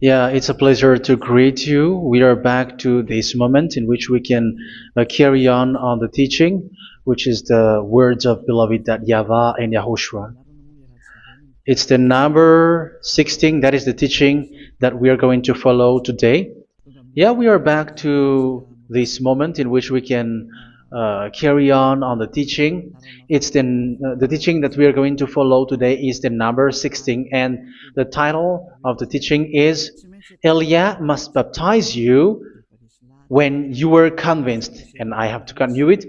Yeah, it's a pleasure to greet you. We are back to this moment in which we can carry on the teaching, which is the words of beloved that YAHVAH and YAHOSHUA. It's the number 16, that is the teaching that we are going to follow today. Yeah, we are back to this moment in which we can carry on the teaching. It's the teaching that we are going to follow today is the number 16, and the title of the teaching is Elia must baptize you when you were convinced, and I have to continue it,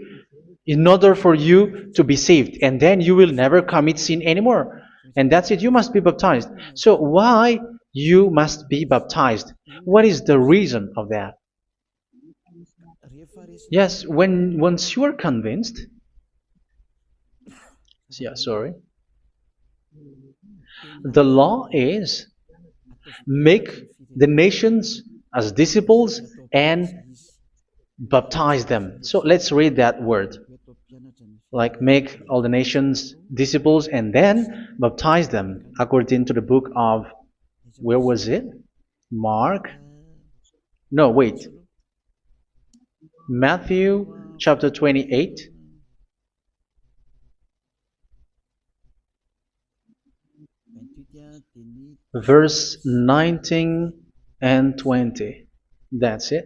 in order for you to be saved, and then you will never commit sin anymore. And that's it, you must be baptized. So why you must be baptized? What is the reason of that? Yes, once you are convinced, yeah, sorry, the law is make the nations as disciples and baptize them. So let's read that word. Like make all the nations disciples and then baptize them according to the book of, where was it? Mark? No, wait. Matthew chapter 28. Verse 19 and 20. That's it.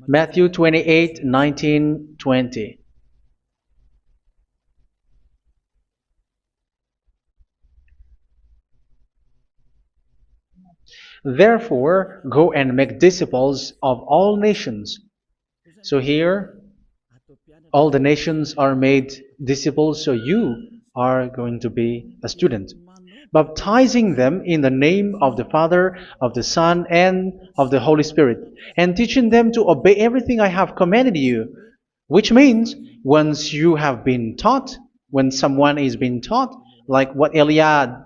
Matthew 28, 19, 20. Therefore, go and make disciples of all nations. So here, all the nations are made disciples, so you are going to be a student. Baptizing them in the name of the Father, of the Son, and of the Holy Spirit, and teaching them to obey everything I have commanded you. Which means, once you have been taught, when someone is being taught, like what Eliad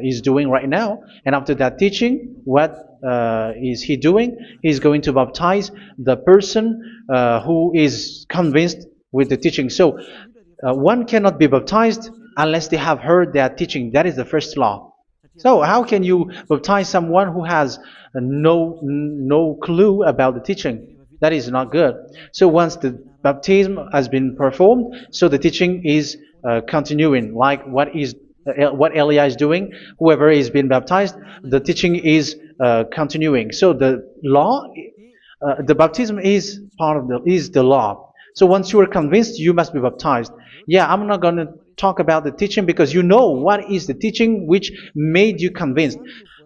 is doing right now, and after that teaching, what is he doing? He's going to baptize the person who is convinced with the teaching. So one cannot be baptized unless they have heard that teaching. That is the first law. So how can you baptize someone who has no clue about the teaching? That is not good. So once the baptism has been performed, so the teaching is continuing. Like what Elijah is doing, whoever is being baptized, the teaching is continuing. So the law, the baptism is part of the law. So once you are convinced, you must be baptized. Yeah, I'm not going to talk about the teaching because you know what is the teaching which made you convinced.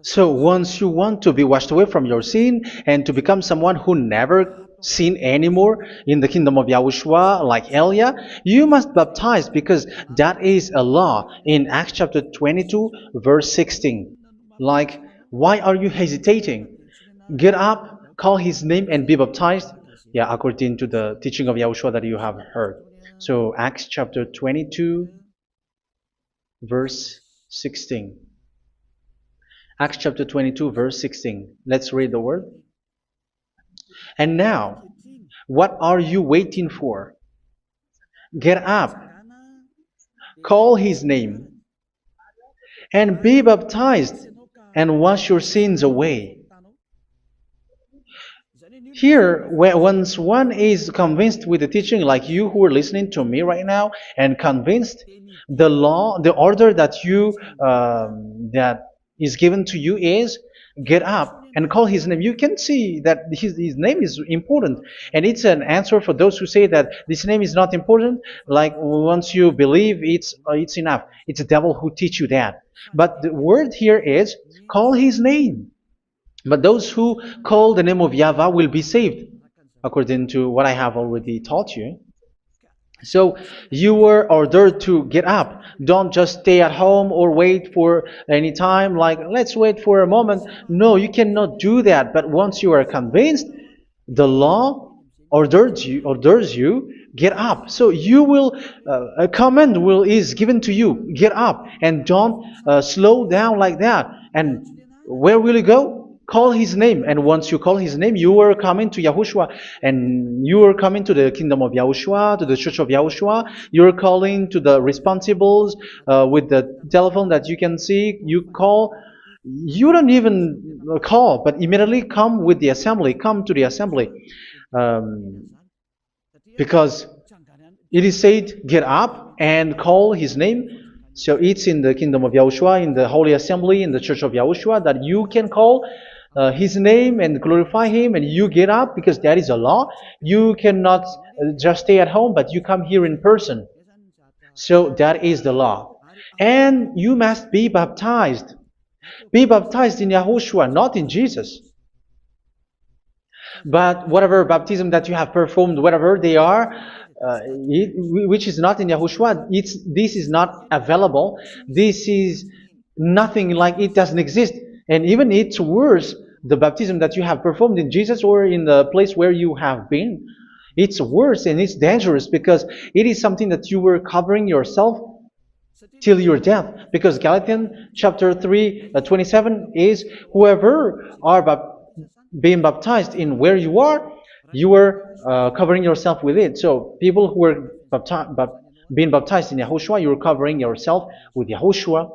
So once you want to be washed away from your sin and to become someone who never sin anymore in the kingdom of YAHOSHUA like Elia, you must baptize because that is a law in Acts chapter 22 verse 16. Like, why are you hesitating? Get up, call his name and be baptized. Yeah, according to the teaching of YAHOSHUA that you have heard. So Acts chapter 22 verse 16. Acts chapter 22 verse 16. Let's read the word. And now, what are you waiting for? Get up, call his name, and be baptized, and wash your sins away. Here, once one is convinced with the teaching, like you who are listening to me right now, and convinced, the law, the order that that is given to you is get up and call his name. You can see that his name is important, and it's an answer for those who say that this name is not important. Like once you believe, it's enough. It's the devil who teach you that. But the word here is call his name. But those who call the name of YAHVAH will be saved, according to what I have already taught you. So you were ordered to get up. Don't just stay at home or wait for any time, like let's wait for a moment. No, you cannot do that. But once you are convinced, the law orders you get up. So you will a command is given to you, get up, and don't slow down like that. And where will you go? call his name. And once you call his name, you are coming to Yahushua. And you are coming to the kingdom of Yahushua, to the church of Yahushua. You are calling to the responsibles with the telephone that you can see. You call. You don't even call, but immediately come with the assembly. Come to the assembly. Um, because it is said, get up and call his name. So it's in the kingdom of Yahushua, in the holy assembly, in the church of Yahushua, that you can call his name and glorify him, and you get up because that is a law. You cannot just stay at home, but you come here in person. So that is the law. And you must be baptized. Be baptized in Yahushua, not in Jesus. But whatever baptism that you have performed, whatever they are, which is not in Yahushua, this is not available. This is nothing, like it doesn't exist. And even it's worse, the baptism that you have performed in Jesus or in the place where you have been. It's worse and it's dangerous because it is something that you were covering yourself till your death. Because Galatians chapter 3, 27 is, whoever are being baptized in where you are covering yourself with it. So people who were being baptized in Yahushua, you're covering yourself with Yahushua.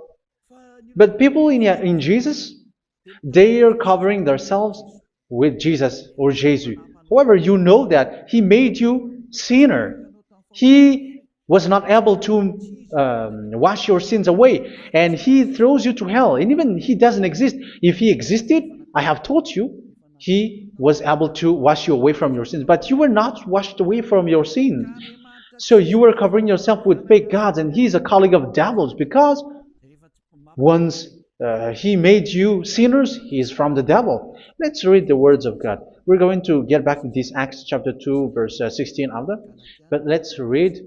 But people in Jesus, they are covering themselves with Jesus or Jesus. However, you know that He made you sinner. He was not able to wash your sins away, and He throws you to hell. And even He doesn't exist. If He existed, I have taught you, He was able to wash you away from your sins. But you were not washed away from your sins. So you were covering yourself with fake gods, and He is a colleague of devils, because once He made you sinners, He is from the devil. Let's read the words of God. We're going to get back to this Acts chapter 2, verse 16 after. But let's read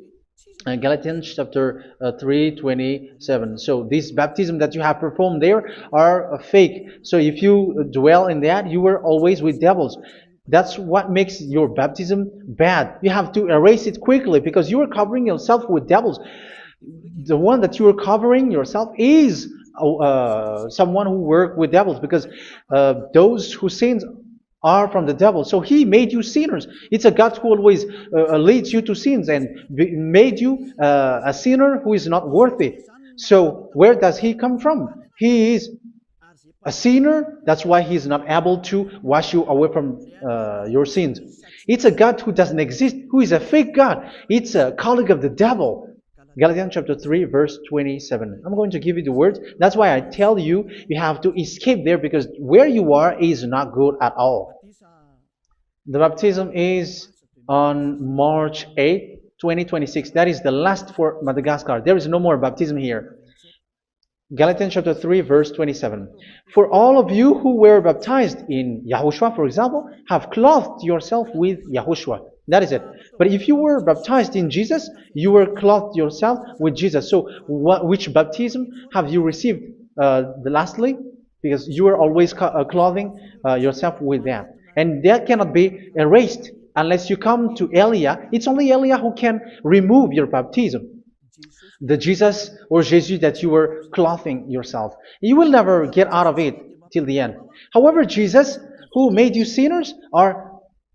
Galatians chapter 3, 27. So this baptism that you have performed there are fake. So if you dwell in that, you were always with devils. That's what makes your baptism bad. You have to erase it quickly because you are covering yourself with devils. The one that you are covering yourself is someone who works with devils, because those who sins are from the devil. So He made you sinners. It's a God who always leads you to sins and made you a sinner who is not worthy. So where does He come from? He is a sinner. That's why He is not able to wash you away from your sins. It's a God who doesn't exist, who is a fake God. It's a colleague of the devil. Galatians chapter 3, verse 27. I'm going to give you the words. That's why I tell you, you have to escape there, because where you are is not good at all. The baptism is on March 8, 2026. That is the last for Madagascar. There is no more baptism here. Galatians chapter 3, verse 27. For all of you who were baptized in Yahushua, for example, have clothed yourself with Yahushua. That is it. But if you were baptized in Jesus, you were clothed yourself with Jesus. So which baptism have you received lastly? Because you are always clothing yourself with that. And that cannot be erased unless you come to Eliah. It's only Eliah who can remove your baptism. The Jesus or Jesus that you were clothing yourself. You will never get out of it till the end. However, Jesus, who made you sinners, are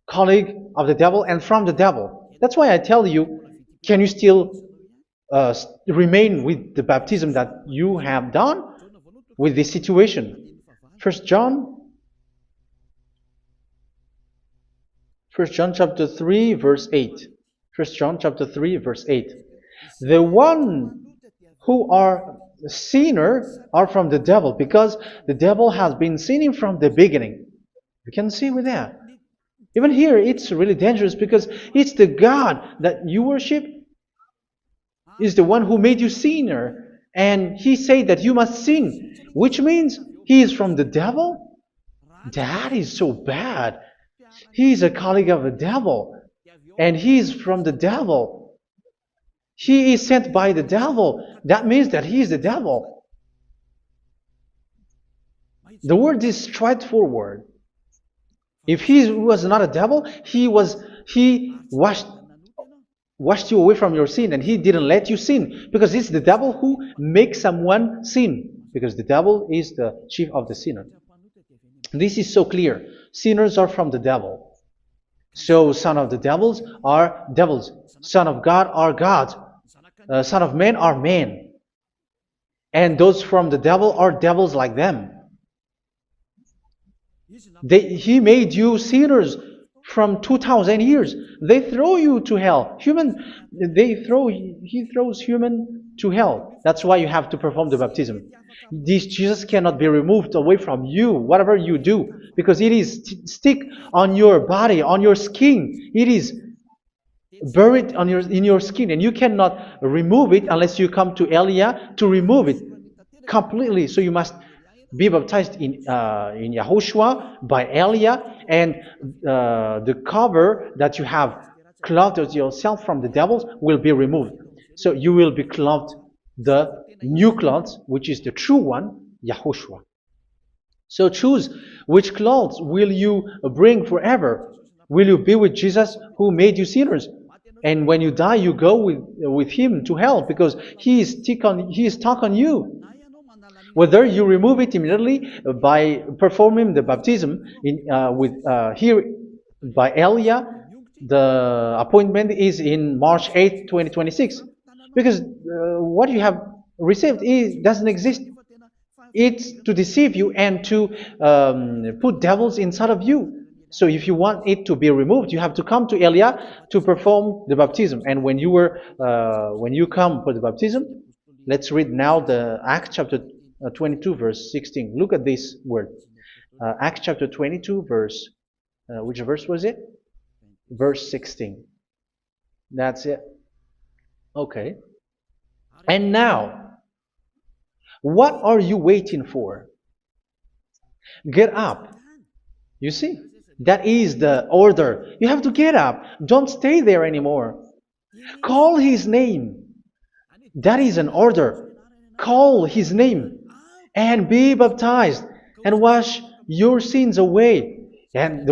colleague of the devil and from the devil. That's why I tell you, can you still remain with the baptism that you have done with this situation? First John chapter 3, verse 8. First John chapter 3, verse 8. The one who are sinner are from the devil, because the devil has been sinning from the beginning. You can see with that. Even here, it's really dangerous, because it's the God that you worship is the one who made you sinner, and He said that you must sin, which means He is from the devil. That is so bad. He is a colleague of the devil, and He is from the devil. He is sent by the devil. That means that He is the devil. The word is straightforward. If He was not a devil, He washed you away from your sin, and He didn't let you sin, because it's the devil who makes someone sin, because the devil is the chief of the sinner. This is so clear. Sinners are from the devil. So son of the devils are devils. Son of God are gods. Son of men are men. And those from the devil are devils like them. He made you sinners from 2,000 years. They throw you to hell. He throws human to hell. That's why you have to perform the baptism. This Jesus cannot be removed away from you, whatever you do, because it is stick on your body, on your skin. It is buried in your skin, and you cannot remove it unless you come to Elia to remove it completely. So you must be baptized in YAHOSHUA by Elia, and the cover that you have clothed yourself from the devils will be removed. So you will be clothed the new clothes, which is the true one, YAHOSHUA. So choose which clothes will you bring forever. Will you be with Jesus who made you sinners? And when you die, you go with him to hell because he is stuck on you. Whether you remove it immediately by performing the baptism here by Elia, the appointment is in March 8th, 2026. Because what you have received doesn't exist. It's to deceive you and to put devils inside of you. So if you want it to be removed, you have to come to Elia to perform the baptism. And when you come for the baptism, let's read now the Acts chapter 22 verse 16. Look at this word. Acts chapter 22 verse, which verse was it? Verse 16. That's it. Okay. And now, what are you waiting for? Get up. You see? That is the order. You have to get up. Don't stay there anymore. Call his name. That is an order. Call his name and be baptized and wash your sins away. And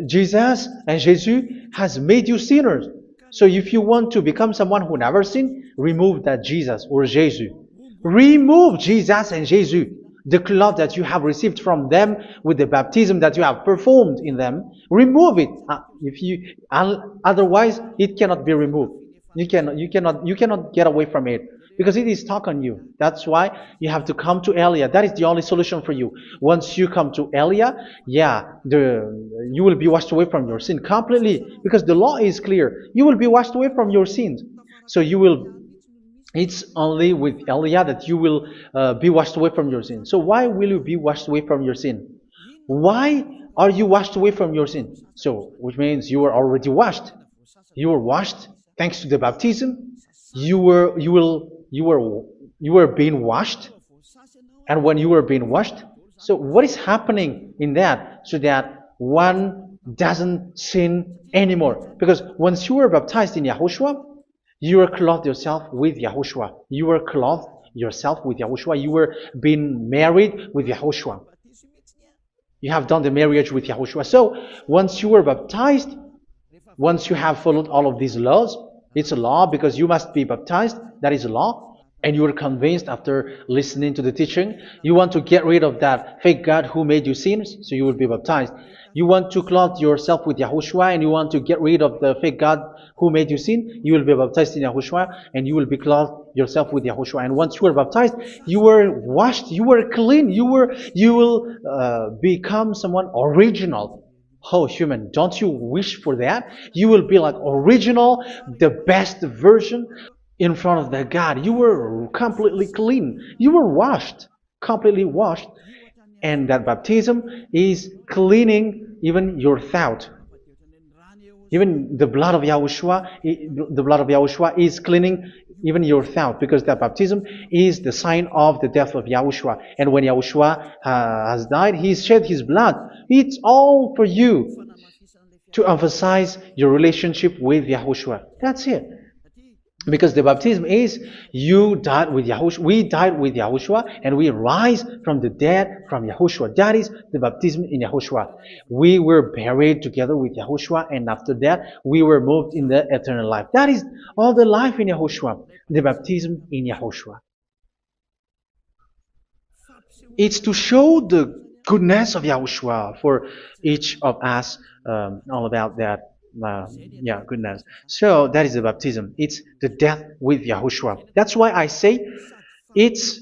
Jesus has made you sinners. So if you want to become someone who never sinned, remove that Jesus or Jesus. Remove Jesus and Jesus, the cloth that you have received from them with the baptism that you have performed in them. Remove it. Otherwise, it cannot be removed. You cannot get away from it because it is stuck on you. That's why you have to come to Elia. That is the only solution for you. Once you come to Elia, you will be washed away from your sin completely because the law is clear. You will be washed away from your sins. So it's only with Elia that you will be washed away from your sin. So why will you be washed away from your sin? Why are you washed away from your sin? So, which means you were already washed. You were washed thanks to the baptism. You were being washed, and when you were being washed, so what is happening in that? So that one doesn't sin anymore. Because once you were baptized in YAHOSHUA, you were clothed yourself with YAHOSHUA. You were clothed yourself with YAHOSHUA. You were being married with YAHOSHUA. You have done the marriage with YAHOSHUA. So once you were baptized, once you have followed all of these laws, it's a law because you must be baptized. That is a law. And you are convinced after listening to the teaching, you want to get rid of that fake God who made you sinners, so you will be baptized. You want to clothe yourself with YAHOSHUA and you want to get rid of the fake God who made you sin, you will be baptized in YAHOSHUA and you will be clothed yourself with YAHOSHUA. And once you are baptized, you were washed, you were clean, you will become someone original. Oh, human, don't you wish for that? You will be like original, the best version in front of the God. You were completely clean. You were washed, completely washed. And that baptism is cleaning even your thought. Even the blood of YAHOSHUA is cleaning even your thought, because that baptism is the sign of the death of YAHOSHUA. And when YAHOSHUA has died, he shed his blood. It's all for you to emphasize your relationship with YAHOSHUA. That's it. Because the baptism is you died with YAHOSHUA, we died with YAHOSHUA, and we rise from the dead from YAHOSHUA. That is the baptism in YAHOSHUA. We were buried together with YAHOSHUA, and after that we were moved in the eternal life. That is all the life in YAHOSHUA, the baptism in YAHOSHUA. It's to show the goodness of Yahushua for each of us, all about that. Uh, yeah, goodness. So that is the baptism. It's the death with Yahushua. That's why I say it's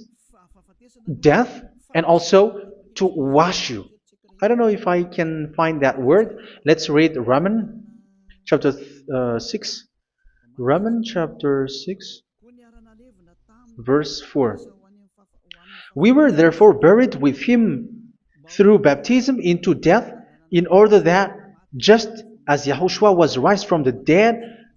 death and also to wash you. I don't know if I can find that word. Let's read Romans chapter 6. Romans chapter 6, verse 4. We were therefore buried with him through baptism into death, in order that, just as Yahushua was raised from the dead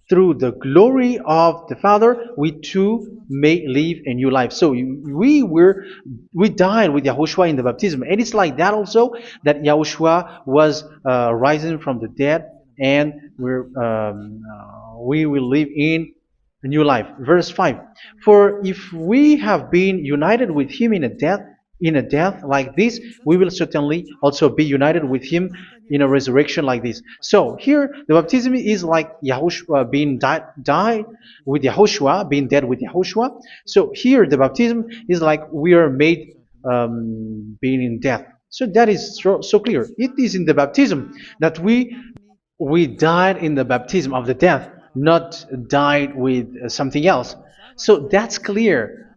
through the glory of the Father, we too may live a new life. So we died with Yahushua in the baptism, and it's like that also that Yahushua was rising from the dead, and we will live in a new life. Verse 5. For if we have been united with him in a death like this, we will certainly also be united with him in a resurrection like this. So here the baptism is like Yahushua being died with Yahushua, being dead with Yahushua. So here the baptism is like we are made being in death. So that is so clear. It is in the baptism that we died in the baptism of the death, not died with something else. So that's clear.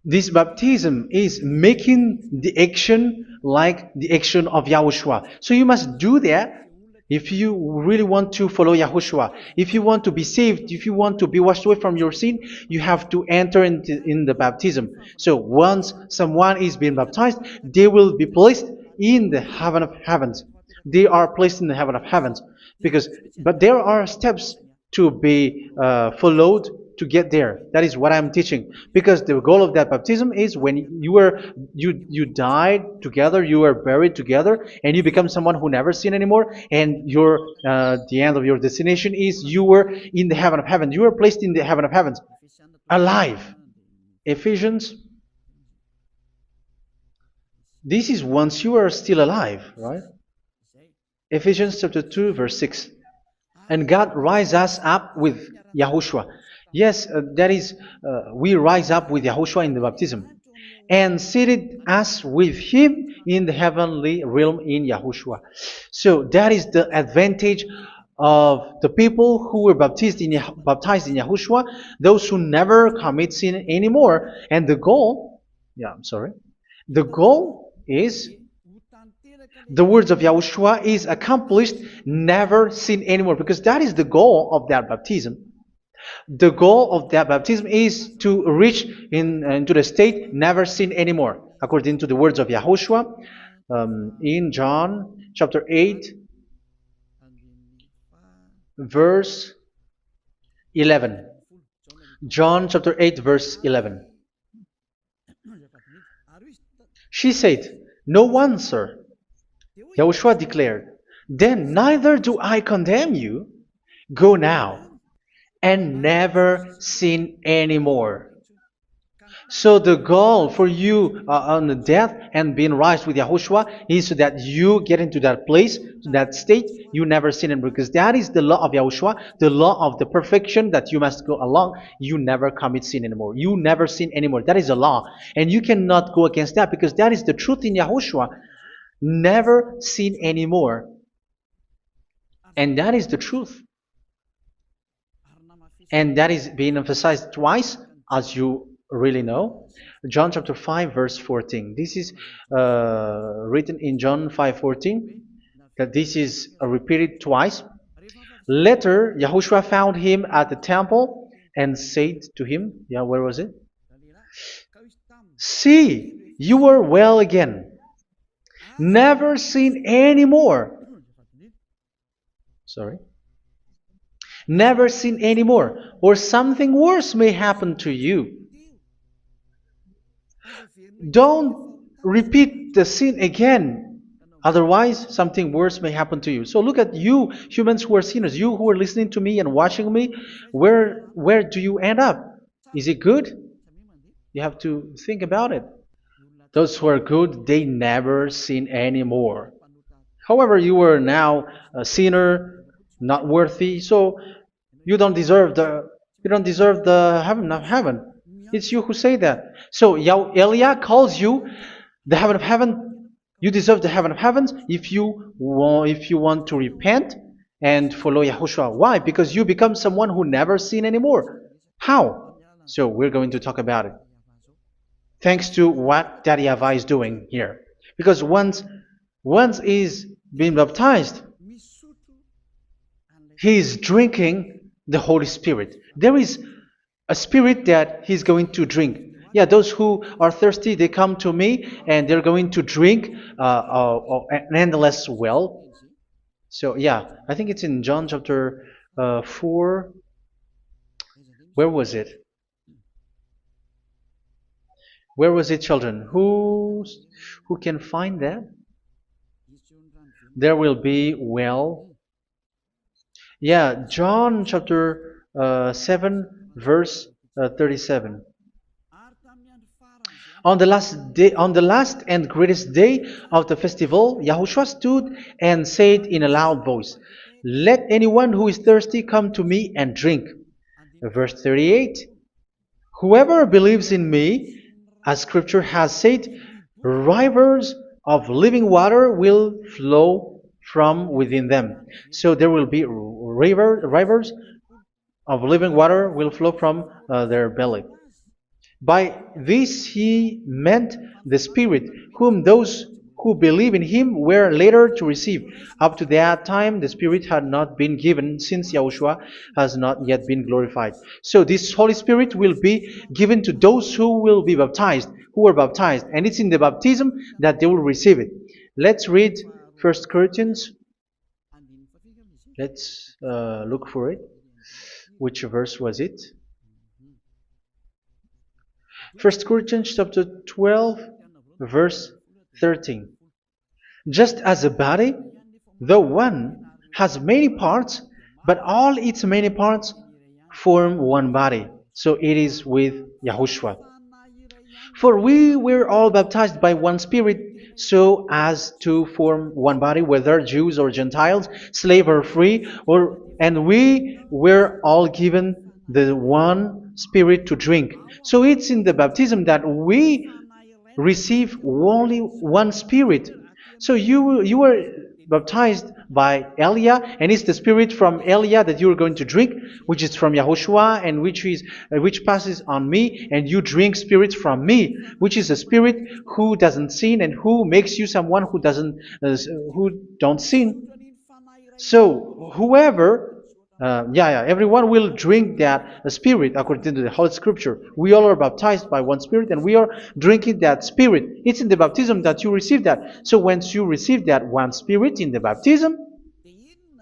This baptism is making the action like the action of Yahushua. So you must do that if you really want to follow Yahushua. If you want to be saved, if you want to be washed away from your sin, you have to enter in the baptism. So once someone is being baptized, they will be placed in the heaven of heavens. They are placed in the heaven of heavens, but there are steps to be followed to get there. That is what I'm teaching. Because the goal of that baptism is when you died together, you were buried together, and you become someone who never sin anymore. And the end of your destination is you were in the heaven of heaven. You were placed in the heaven of heavens, alive. Ephesians. This is once you are still alive, right? Ephesians chapter 2, verse 6. And God rise us up with Yahushua. Yes, that is, we rise up with Yahushua in the baptism. And seated us with him in the heavenly realm in Yahushua. So that is the advantage of the people who were baptized in Yahushua, those who never commit sin anymore. And the goal, the goal is the words of Yahushua is accomplished, never sin anymore, because that is the goal of that baptism. The goal of that baptism is to reach into the state never sin anymore, according to the words of Yahushua in John chapter 8, verse 11. John chapter 8, verse 11. She said, "No one, sir." Yahushua declared, "Then neither do I condemn you. Go now and never sin anymore." So the goal for you on the death and being raised with Yahushua is so that you get into that place, to that state, you never sin anymore. Because that is the law of Yahushua, the law of the perfection that you must go along. You never commit sin anymore. You never sin anymore. That is a law. And you cannot go against that because that is the truth in Yahushua. Never sin anymore. And that is the truth. And that is being emphasized twice, as you really know. John chapter 5, verse 14. This is written in John 5:14, that this is repeated twice. Later, Yahushua found him at the temple and said to him, where was it? "See, you are well again. Never sin anymore." Never sin anymore, or something worse may happen to you. Don't repeat the sin again. Otherwise, something worse may happen to you. So look at you, humans who are sinners, you who are listening to me and watching me. Where do you end up? Is it good? You have to think about it. Those who are good, they never sin anymore. However, you are now a sinner, not worthy, so you don't deserve the heaven of heaven. It's you who say that. So Eliah calls you the heaven of heaven. You deserve the heaven of heavens if you want to repent and follow Yahushua. Why? Because you become someone who never sin anymore. How? So we're going to talk about it. Thanks to what Daddy YAHVAH is doing here. Because once he's been baptized, he's drinking the Holy Spirit. There is a spirit that he's going to drink. Yeah, those who are thirsty, they come to me and they're going to drink an endless well. So yeah, I think it's in John chapter 4. Where was it? Where was it, children? Who can find that? There will be well. Yeah, John chapter 7, verse 37. On the last and greatest day of the festival, Yahushua stood and said in a loud voice, "Let anyone who is thirsty come to me and drink." Verse 38, "Whoever believes in me, as Scripture has said, rivers of living water will flow from within them." So there will be rivers of living water will flow from their belly. By this he meant the Spirit, whom those who believe in him were later to receive. Up to that time, the Spirit had not been given, since Yahushua has not yet been glorified. So this Holy Spirit will be given to those who will be baptized, who are baptized, and it's in the baptism that they will receive it. Let's read 1 Corinthians. Let's look for it. Which verse was it? 1 Corinthians chapter 12, verse 13. Just as a body, though one, has many parts, but all its many parts form one body. So it is with Yahushua. For we were all baptized by one Spirit, so as to form one body, whether Jews or Gentiles, slave or free, and we were all given the one Spirit to drink. So it's in the baptism that we receive only one Spirit. So you were baptized by Elia, and it's the Spirit from Elia that you are going to drink, which is from Yahushua, and which passes on me, and you drink Spirit from me, which is a Spirit who doesn't sin and who makes you someone who don't sin. So whoever everyone will drink that Spirit according to the Holy Scripture. We all are baptized by one Spirit, and we are drinking that Spirit. It's in the baptism that you receive that. So once you receive that one Spirit in the baptism,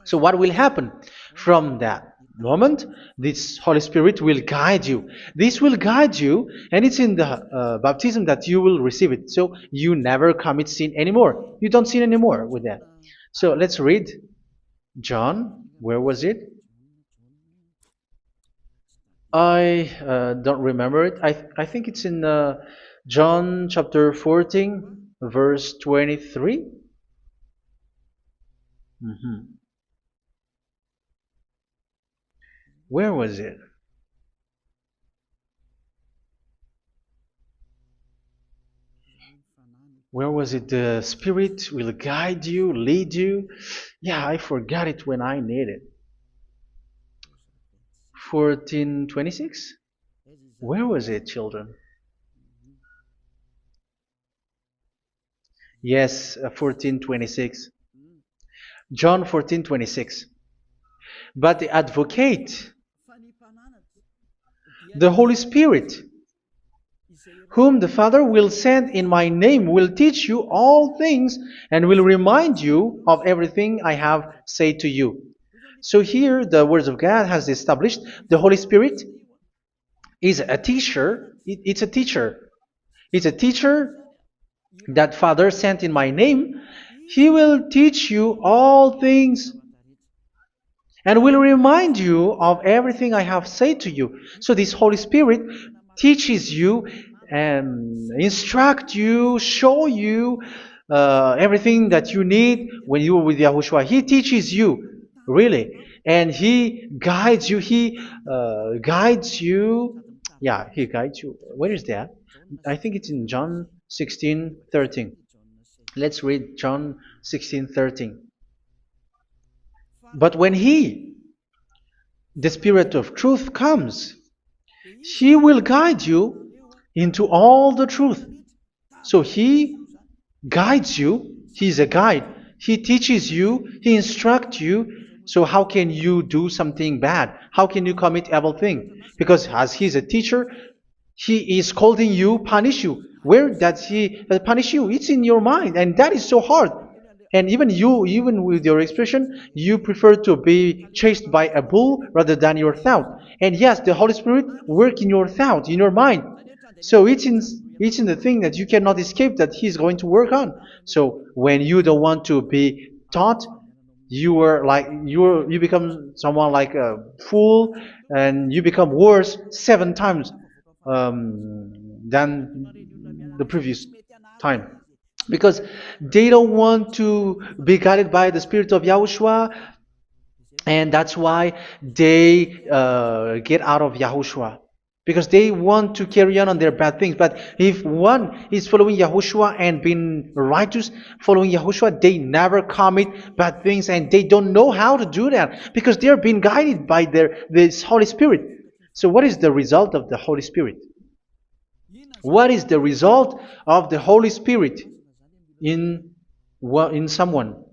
so what will happen? From that moment, this Holy Spirit will guide you. This will guide you, and it's in the baptism that you will receive it. So you never commit sin anymore. You don't sin anymore with that. So let's read John. Where was it? I don't remember it. I think it's in John chapter 14, verse 23. Where was it? Where was it? The Spirit will guide you, lead you. Yeah, I forgot it when I need it. 14:26? Where was it, children? Yes, 14:26. John 14:26. But the advocate, the Holy Spirit, whom the Father will send in my name, will teach you all things and will remind you of everything I have said to you. So here the words of God has established the Holy Spirit is a teacher. It's a teacher. It's a teacher that Father sent in my name. He will teach you all things and will remind you of everything I have said to you. So this Holy Spirit teaches you and instruct you, show you everything that you need when you are with Yahushua. He teaches you, really. And He guides you. He guides you. Yeah, He guides you. Where is that? I think it's in John 16:13. Let's read John 16:13. But when He, the Spirit of truth, comes, He will guide you into all the truth. So He guides you. He's a guide. He teaches you. He instructs you. So how can you do something bad? How can you commit evil thing? Because as He's a teacher, He is scolding you, punish you. Where does He punish you? It's in your mind, and that is so hard. And even you, even with your expression, you prefer to be chased by a bull rather than your thought. And yes, the Holy Spirit work in your thought, in your mind. So it's in the thing that you cannot escape that He's going to work on. So when you don't want to be taught, you become someone like a fool, and you become worse 7 times than the previous time, because they don't want to be guided by the Spirit of Yahushua, and that's why they get out of Yahushua, because they want to carry on their bad things. But if one is following Yahushua and being righteous, following Yahushua, they never commit bad things, and they don't know how to do that because they're being guided by this Holy Spirit. So what is the result of the Holy Spirit? What is the result of the Holy Spirit in in someone?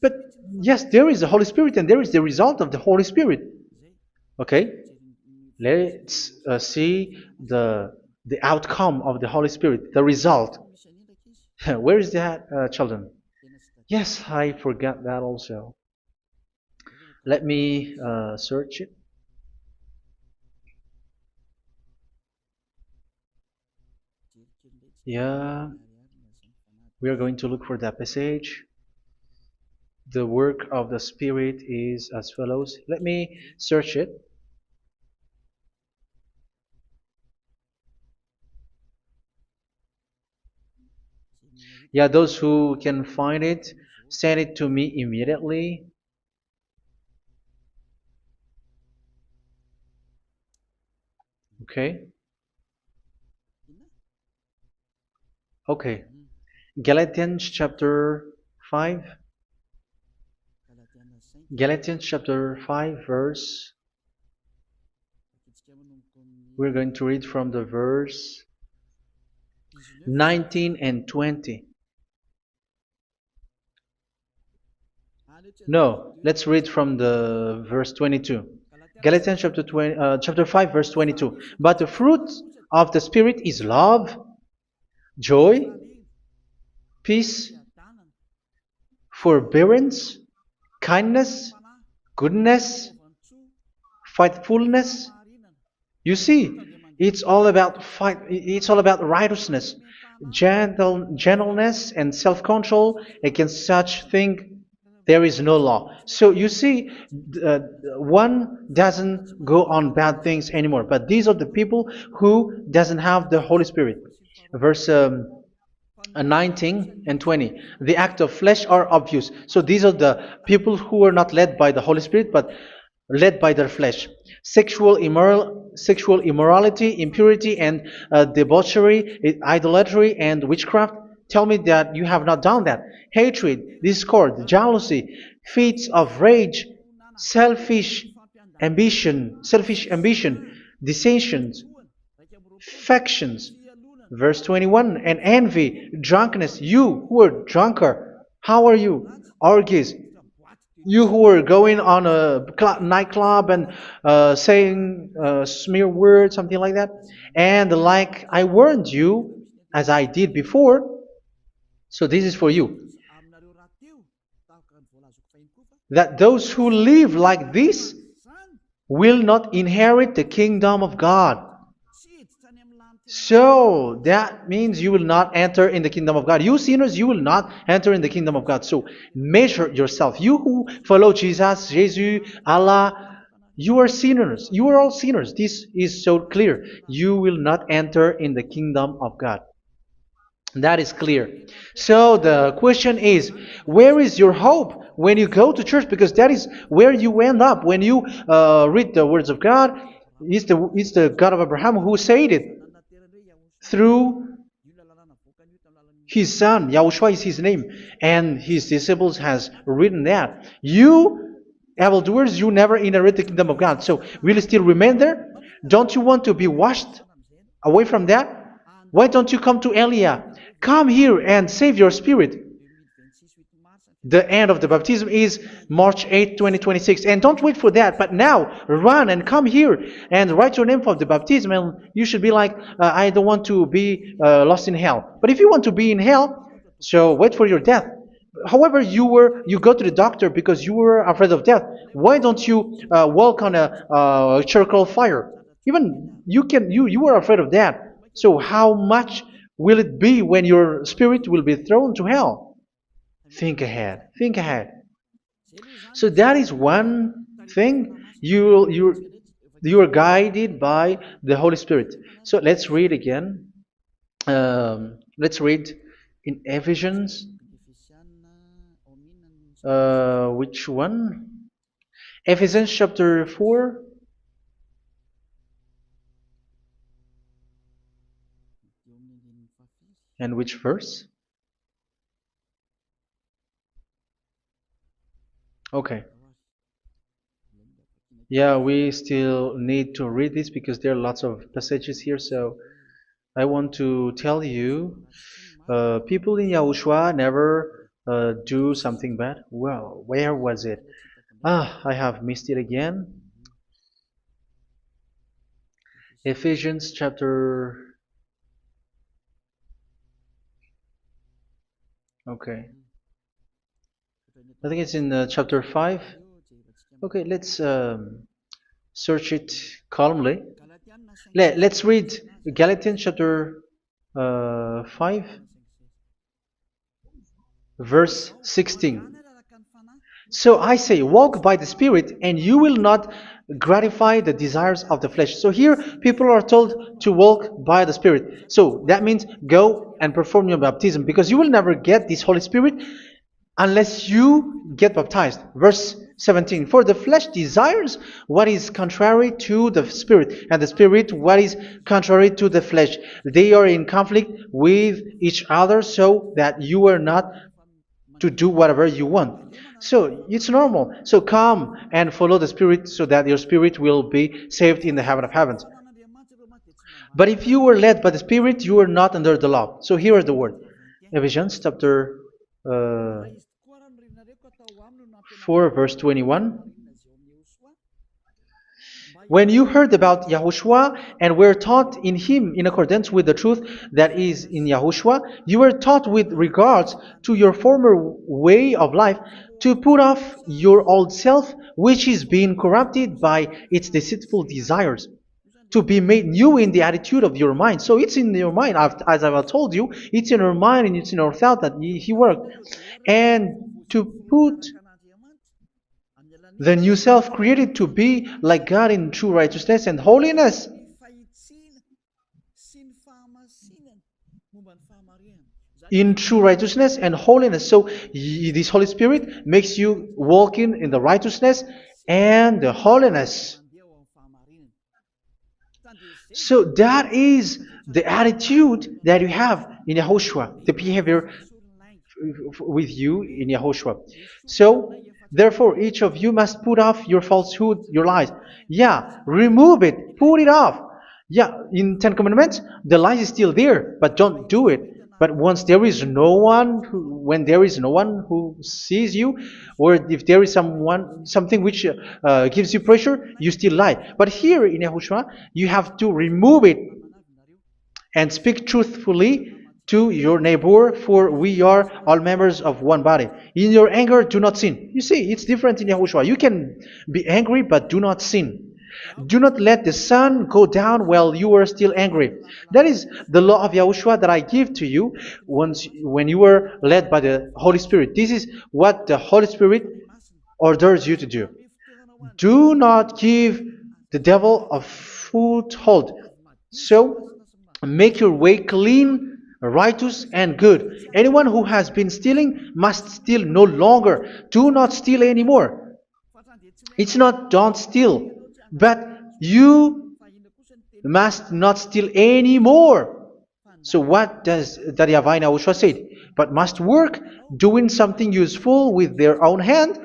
But yes, there is the Holy Spirit, and there is the result of the Holy Spirit. Okay, let's see the outcome of the Holy Spirit, the result. Where is that, children? Yes, I forgot that also. Let me search it. Yeah, we are going to look for that passage. The work of the Spirit is as follows. Let me search it. Yeah, those who can find it, send it to me immediately. Okay. Okay. Galatians chapter 5. Galatians chapter 5 verse. We're going to read from the verse 19 and 20. No, let's read from the verse 22. Galatians chapter 5 verse 22. But the fruit of the Spirit is love, joy, peace, forbearance, kindness, goodness, faithfulness. You see, it's all about fight. It's all about righteousness, gentleness, and self-control. Against such thing, there is no law. So you see, uh, one doesn't go on bad things anymore. But these are the people who doesn't have the Holy Spirit. Verse 19 and 20. The act of flesh are obvious. So these are the people who are not led by the Holy Spirit, but led by their flesh. Sexual immorality, impurity, and debauchery, idolatry, and witchcraft. Tell me that you have not done that. Hatred, discord, jealousy, fits of rage, selfish ambition, dissensions, factions. Verse 21, and envy, drunkenness. You who are drunkard, how are you? Orgies. You who are going on a nightclub and saying smear words, something like that. And like I warned you, as I did before, so this is for you, that those who live like this will not inherit the kingdom of God. So that means you will not enter in the kingdom of God. You sinners, you will not enter in the kingdom of God. So measure yourself. You who follow Jesus, Allah, you are sinners. You are all sinners. This is so clear. You will not enter in the kingdom of God. That is clear. So the question is, where is your hope when you go to church? Because that is where you end up when you read the words of God. It's the God of Abraham who said it through His son, Yahushua is his name, and his disciples has written that. You evildoers, you never inherit the kingdom of God. So will you still remain there? Don't you want to be washed away from that? Why don't you come to Elia? Come here and save your spirit. The end of the baptism is March 8th, 2026. And don't wait for that, but now run and come here and write your name for the baptism. And you should be like, I don't want to be lost in hell. But if you want to be in hell, so wait for your death. However, you go to the doctor because you were afraid of death. Why don't you walk on a charcoal fire? Even you were afraid of that. So how much will it be when your spirit will be thrown to hell? Think ahead. Think ahead. So that is one thing. You are guided by the Holy Spirit. So let's read again. Let's read in Ephesians. Which one? Ephesians chapter 4. And which verse? Okay. Yeah, we still need to read this because there are lots of passages here. So I want to tell you, people in Yahushua never do something bad. Well, where was it? I have missed it again. Ephesians chapter. Okay. I think it's in chapter 5. Okay, let's search it calmly. Let's read Galatians chapter 5, verse 16. So I say, walk by the Spirit, and you will not gratify the desires of the flesh. So here, people are told to walk by the Spirit. So that means go and perform your baptism, because you will never get this Holy Spirit unless you get baptized. Verse 17. For the flesh desires what is contrary to the Spirit, and the Spirit what is contrary to the flesh. They are in conflict with each other, so that you are not to do whatever you want. So it's normal. So come and follow the Spirit so that your spirit will be saved in the heaven of heavens. But if you were led by the Spirit, you are not under the law. So here is the word. Ephesians chapter 4 verse 21. When you heard about Yahushua and were taught in him in accordance with the truth that is in Yahushua, you were taught with regards to your former way of life to put off your old self, which is being corrupted by its deceitful desires, to be made new in the attitude of your mind. So it's in your mind, as I've told you, it's in your mind and it's in your thought that he worked. And to put the new self created to be like God in true righteousness and holiness. In true righteousness and holiness. So this Holy Spirit makes you walk in the righteousness and the holiness. So that is the attitude that you have in Yahushua, the behavior with you in Yahushua. So therefore, each of you must put off your falsehood, your lies. Yeah, remove it, put it off. Yeah, in Ten Commandments, the lie is still there, but don't do it. But once there is no one, when there is no one who sees you, or if there is something which gives you pressure, you still lie. But here in Yahushua, you have to remove it and speak truthfully to your neighbor, for we are all members of one body. In your anger, do not sin. You see, it's different in Yahushua. You can be angry, but do not sin. Do not let the sun go down while you are still angry. That is the law of Yahushua that I give to you when you were led by the Holy Spirit. This is what the Holy Spirit orders you to do. Do not give the devil a foothold. So, make your way clean, righteous, and good. Anyone who has been stealing must steal no longer. Do not steal anymore. It's not don't steal, but you must not steal anymore. So what does the YAHVAH in YAHOSHUA say? But must work doing something useful with their own hand,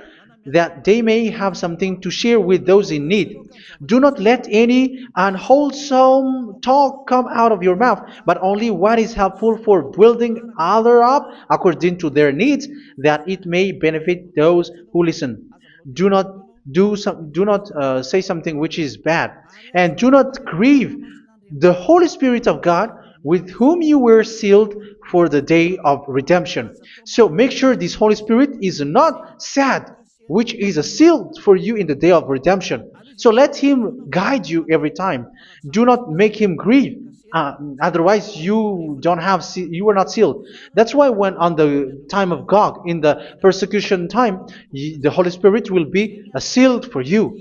that they may have something to share with those in need. Do not let any unwholesome talk come out of your mouth, but only what is helpful for building other up according to their needs, that it may benefit those who listen. Do not do not say something which is bad, and do not grieve the Holy Spirit of God, with whom you were sealed for the day of redemption. So make sure this Holy Spirit is not sad, which is a seal for you in the day of redemption. So let Him guide you every time. Do not make Him grieve. Otherwise, you are not sealed. That's why when on the time of God, in the persecution time, the Holy Spirit will be a sealed for you.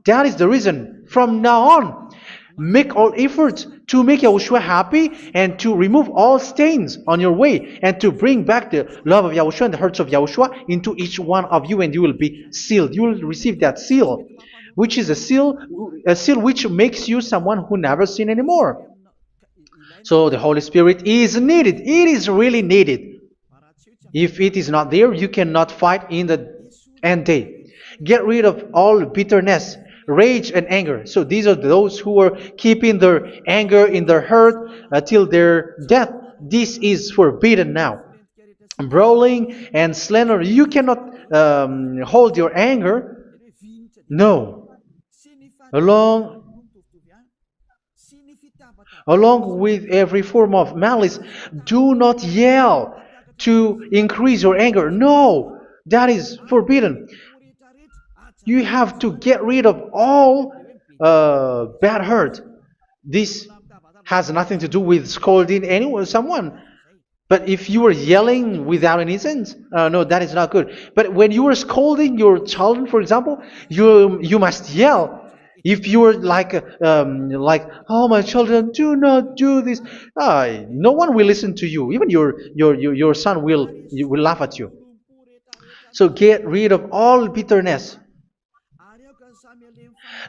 That is the reason. From now on, make all efforts to make Yahushua happy and to remove all stains on your way and to bring back the love of Yahushua and the hearts of Yahushua into each one of you, and you will be sealed. You will receive that seal, which is a seal which makes you someone who never sin anymore. So the Holy Spirit is needed. It is really needed. If it is not there, you cannot fight in the end day. Get rid of all bitterness, rage, and anger. So these are those who are keeping their anger in their heart till their death. This is forbidden now. Brawling and slander. You cannot hold your anger. No. Along Along with every form of malice, do not yell to increase your anger. No, that is forbidden. You have to get rid of all bad hurt. This has nothing to do with scolding anyone, someone. But if you are yelling without any sense, no, that is not good. But when you are scolding your children, for example, you must yell. If you are like, oh my children, do not do this, no one will listen to you. Even your son will laugh at you. So get rid of all bitterness.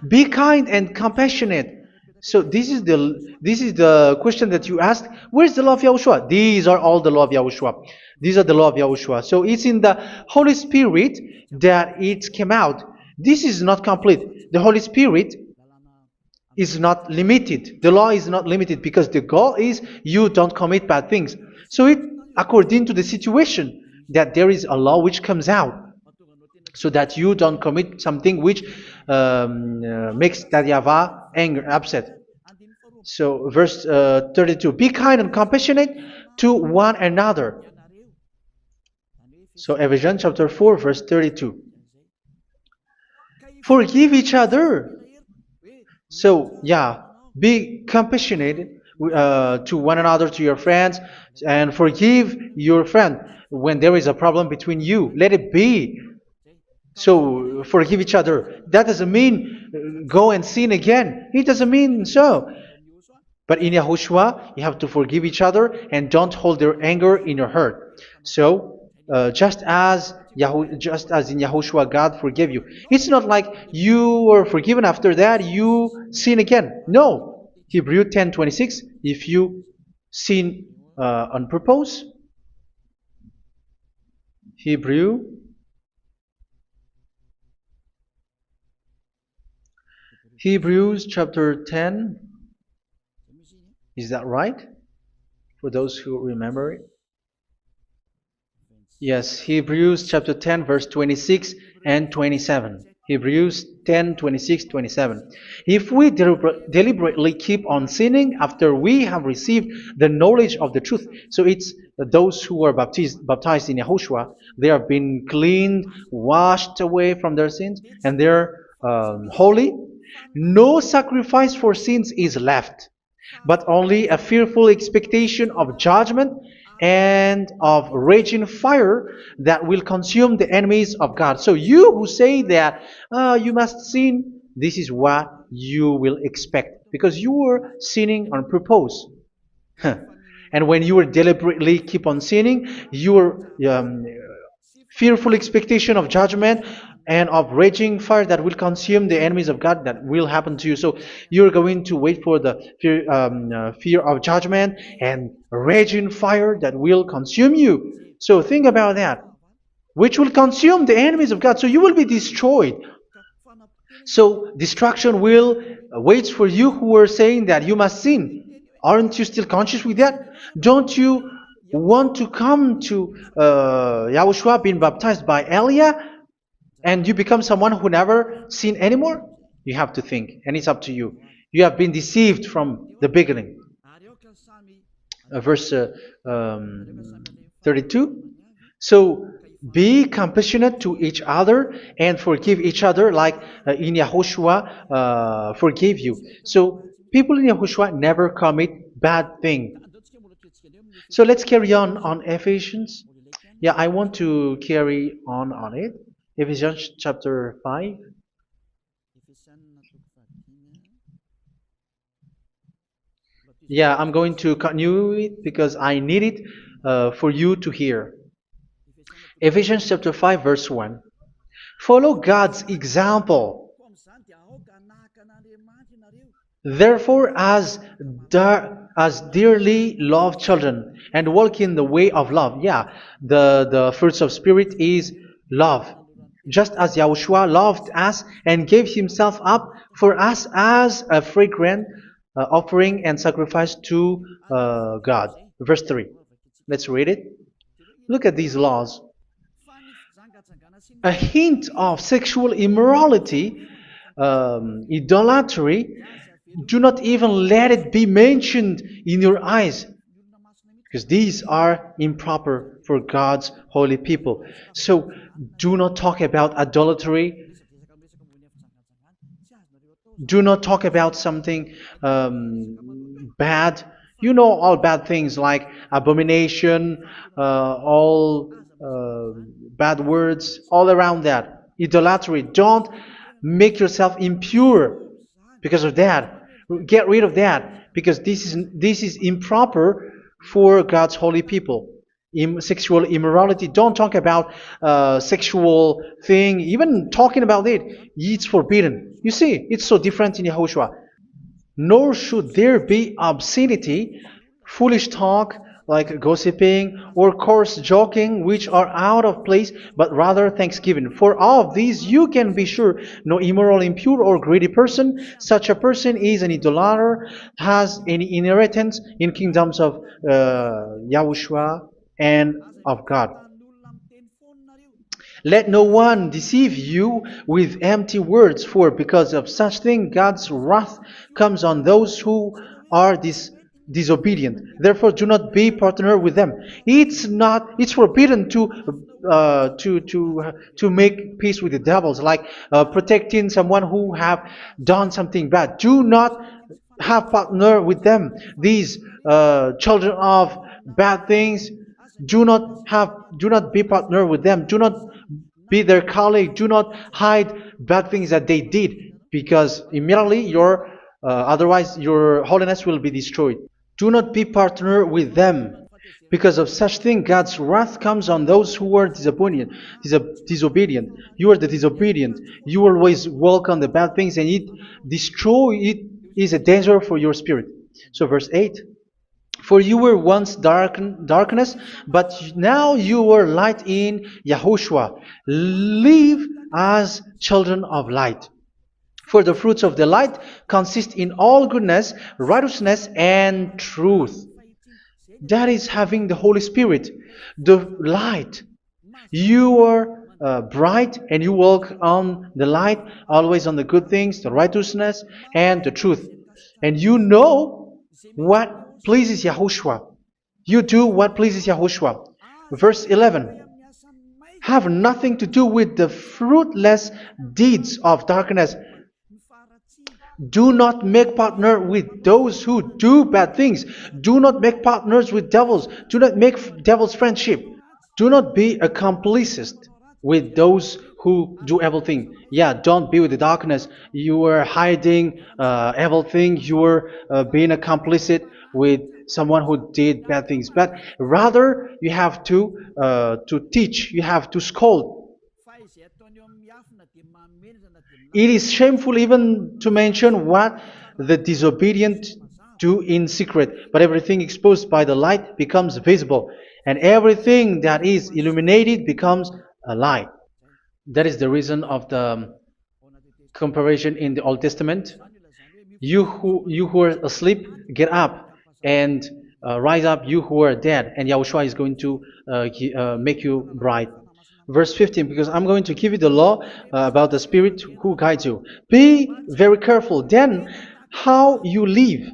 Be kind and compassionate. So this is the question that you asked. Where's the law of Yahushua? These are all the law of Yahushua. These are the law of Yahushua. So it's in the Holy Spirit that it came out. This is not complete. The Holy Spirit is not limited. The law is not limited because the goal is you don't commit bad things. So it according to the situation that there is a law which comes out, so that you don't commit something which makes that YAHVAH angry, upset. So verse 32, be kind and compassionate to one another. So Ephesians chapter 4 verse 32. Forgive each other. So yeah, be compassionate to one another, to your friends, and forgive your friend when there is a problem between you. Let it be. So forgive each other. That doesn't mean go and sin again. It doesn't mean so. But in Yahushua, you have to forgive each other and don't hold their anger in your heart. So just as in Yahushua, God forgave you. It's not like you were forgiven after that you sin again. No. Hebrew 10:26. If you sin on purpose, Hebrews chapter 10. Is that right? For those who remember it? Yes, Hebrews chapter 10 verse 26 and 27. Hebrews 10, 26, 27. If we deliberately keep on sinning after we have received the knowledge of the truth, so it's those who are baptized in Yahushua, they have been cleaned, washed away from their sins, and they're holy. No sacrifice for sins is left, but only a fearful expectation of judgment and of raging fire that will consume the enemies of God. So you who say that you must sin, this is what you will expect, because you were sinning on purpose. And when you will deliberately keep on sinning, you are fearful expectation of judgment and of raging fire that will consume the enemies of God that will happen to you. So you're going to wait for the fear of judgment and raging fire that will consume you. So think about that, which will consume the enemies of God. So you will be destroyed. So destruction will wait for you who are saying that you must sin. Aren't you still conscious with that? Don't you want to come to Yahushua being baptized by Elia and you become someone who never sin anymore? You have to think, and it's up to you. You have been deceived from the beginning. Verse 32. So be compassionate to each other and forgive each other like in Yahushua forgave you. So people in Yahushua never commit bad thing. So let's carry on Ephesians. Yeah, I want to carry on it. Ephesians chapter 5. Yeah, I'm going to continue it because I need it for you to hear. Ephesians chapter 5 verse 1. Follow God's example. Therefore, as dearly loved children, and walk in the way of love. Yeah, the fruits of spirit is love. Just as Yahushua loved us and gave himself up for us as a fragrant offering and sacrifice to God. Verse 3. Let's read it. Look at these laws. A hint of sexual immorality, idolatry, do not even let it be mentioned in your eyes, because these are improper for God's holy people. So do not talk about idolatry. Do not talk about something bad. You know all bad things like abomination, all bad words, all around that. Idolatry. Don't make yourself impure because of that. Get rid of that because this is improper for God's holy people. Sexual immorality. Don't talk about sexual thing. Even talking about it, it's forbidden. You see, it's so different in Yahushua. Nor should there be obscenity, foolish talk like gossiping or coarse joking, which are out of place, but rather thanksgiving. For of these you can be sure: no immoral, impure, or greedy person, such a person is an idolater, has any inheritance in kingdoms of Yahushua and of God. Let no one deceive you with empty words, for because of such thing God's wrath comes on those who are disobedient. Therefore, do not be partner with them. It's forbidden to make peace with the devils, like protecting someone who have done something bad. Do not have partner with them. These children of bad things, do not be partner with them. Do not be their colleague. Do not hide bad things that they did, because immediately otherwise your holiness will be destroyed. Do not be partner with them. Because of such thing, God's wrath comes on those who are disobedient. You are the disobedient. You always walk on the bad things, and it is a danger for your spirit. So verse 8. For you were once darkness, but now you are light in Yahushua. Live as children of light. For the fruits of the light consist in all goodness, righteousness, and truth. That is having the Holy Spirit, the light. You are bright and you walk on the light, always on the good things, the righteousness, and the truth. And you know what pleases Yahushua. You do what pleases Yahushua. Verse 11. Have nothing to do with the fruitless deeds of darkness. Do not make partner with those who do bad things. Do not make partners with devils. Do not make devil's friendship. Do not be accomplices with those who do evil thing. Yeah, don't be with the darkness. You are hiding evil thing. You are being a complicit with someone who did bad things, but rather you have to teach, you have to scold. It is shameful even to mention what the disobedient do in secret, but everything exposed by the light becomes visible, and everything that is illuminated becomes a light. That is the reason of the comparison in the Old Testament. You who are asleep, get up and rise up, you who are dead, and Yahushua is going to make you bright. Verse 15, because I'm going to give you the law about the Spirit who guides you. Be very careful then how you live,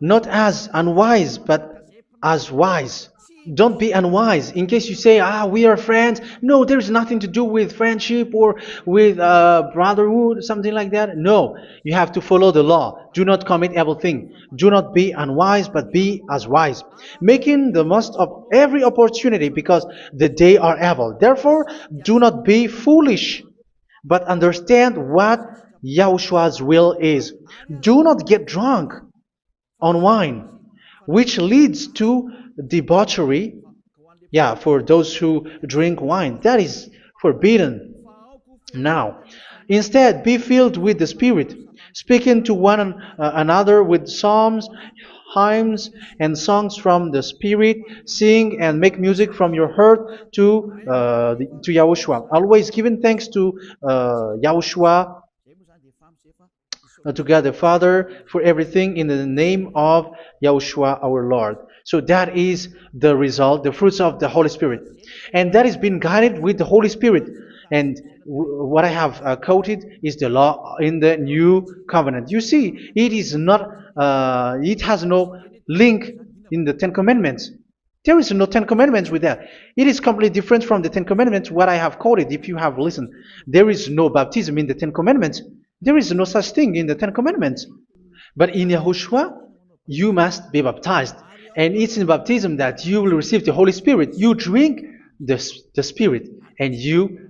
not as unwise, but as wise. Don't be unwise. In case you say, we are friends. No, there's nothing to do with friendship or with brotherhood, something like that. No, you have to follow the law. Do not commit evil thing. Do not be unwise, but be as wise, making the most of every opportunity, because the day are evil. Therefore, do not be foolish, but understand what Yahushua's will is. Do not get drunk on wine, which leads to debauchery. Yeah, for those who drink wine, that is forbidden now. Instead, be filled with the Spirit, speaking to one another with psalms, hymns, and songs from the Spirit. Sing and make music from your heart to Yahushua. Always giving thanks to Yahushua, to God the Father, for everything in the name of Yahushua our Lord. So that is the result, the fruits of the Holy Spirit. And that is being guided with the Holy Spirit. And what I have quoted is the law in the new covenant. You see, it is not, it has no link in the Ten Commandments. There is no Ten Commandments with that. It is completely different from the Ten Commandments, what I have quoted, if you have listened. There is no baptism in the Ten Commandments. There is no such thing in the Ten Commandments. But in Yahushua, you must be baptized. And it's in baptism that you will receive the Holy Spirit. You drink the Spirit, and you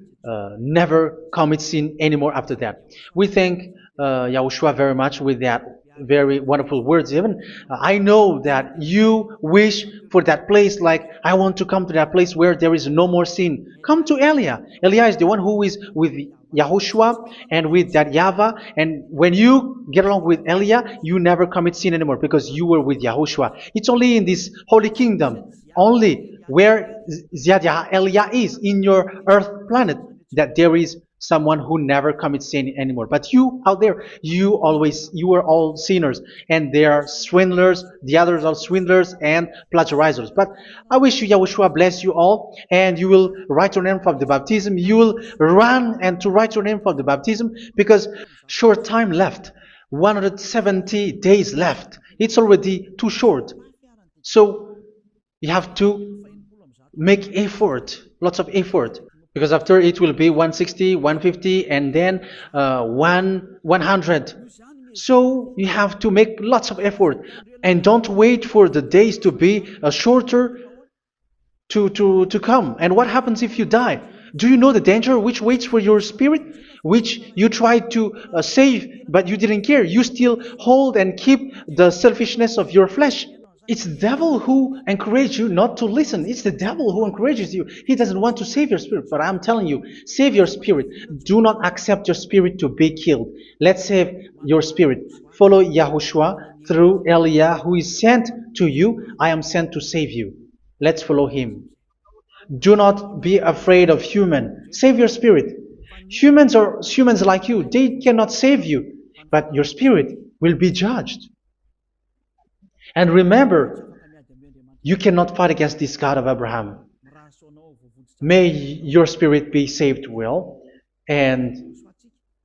never commit sin anymore after that. We thank Yahushua very much with that very wonderful words. Even I know that you wish for that place, like I want to come to that place where there is no more sin. Come to Elia. Elia is the one who is with Yahushua and with that YAHVAH, and when you get along with Elia, you never commit sin anymore because you were with Yahushua. It's only in this holy kingdom, only where Ziad Elia is, in your earth planet, that there is someone who never commits sin anymore. But you out there, you are all sinners, and they are swindlers. The others are swindlers and plagiarizers. But I wish you, Yahushua, bless you all, and you will write your name for the baptism. You will run and to write your name for the baptism, because short time left, 170 days left. It's already too short. So you have to make effort, lots of effort, because after it will be 160, 150, and then 100. So you have to make lots of effort, and don't wait for the days to be shorter to come. And what happens if you die? Do you know the danger which waits for your spirit, which you tried to save, but you didn't care? You still hold and keep the selfishness of your flesh. It's the devil who encourages you not to listen. It's the devil who encourages you. He doesn't want to save your spirit. But I'm telling you, save your spirit. Do not accept your spirit to be killed. Let's save your spirit. Follow Yahushua through Elia, who is sent to you. I am sent to save you. Let's follow him. Do not be afraid of human. Save your spirit. Humans are humans like you. They cannot save you. But your spirit will be judged. And remember, you cannot fight against this God of Abraham. May your spirit be saved well and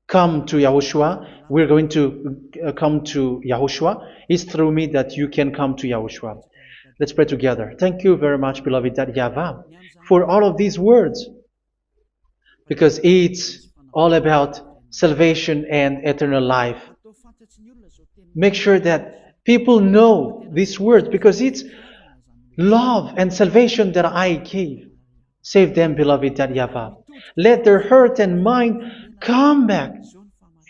come to Yahushua. We're going to come to Yahushua. It's through me that you can come to Yahushua. Let's pray together. Thank you very much, beloved YAHVAH, for all of these words, because it's all about salvation and eternal life. Make sure that people know these words, because it's love and salvation that I gave. Save them, beloved YAHVAH. Let their heart and mind come back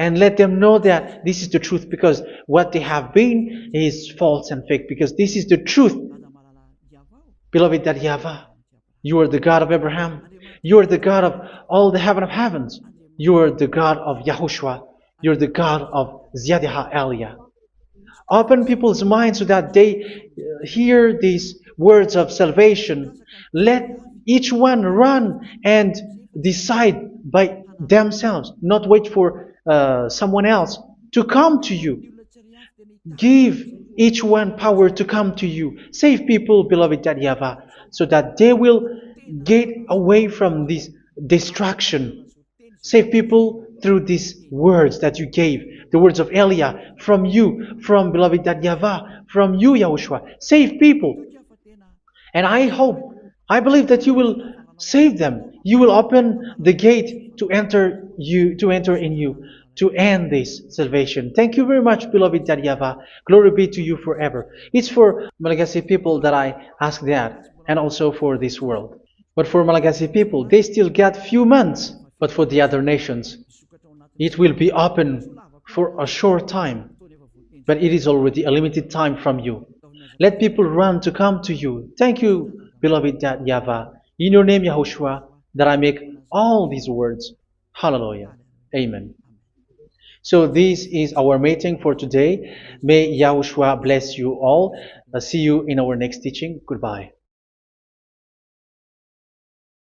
And let them know that this is the truth, because what they have been is false and fake, because this is the truth. Beloved, that YAHVAH, you are the God of Abraham. You are the God of all the heaven of heavens. You are the God of YAHOSHUA. You are the God of Ziyadiha Aliyah. Open people's minds so that they hear these words of salvation. Let each one run and decide by themselves, not wait for someone else to come to you. Give each one power to come to you. Save people, beloved YAHVAH, so that they will get away from this distraction. Save people through these words that you gave, the words of Elia, from you, from beloved YAHVAH, from you, Yahushua. Save people. And I believe that you will save them. You will open the gate to enter in you, to end this salvation. Thank you very much, beloved YAHVAH. Glory be to you forever. It's for Malagasy people that I ask that, and also for this world. But for Malagasy people, they still get few months. But for the other nations, it will be open for a short time. But it is already a limited time from you. Let people run to come to you. Thank you, beloved YAHVAH. In your name, Yahushua, that I make all these words. Hallelujah. Amen. So this is our meeting for today. May Yahushua bless you all. See you in our next teaching. Goodbye.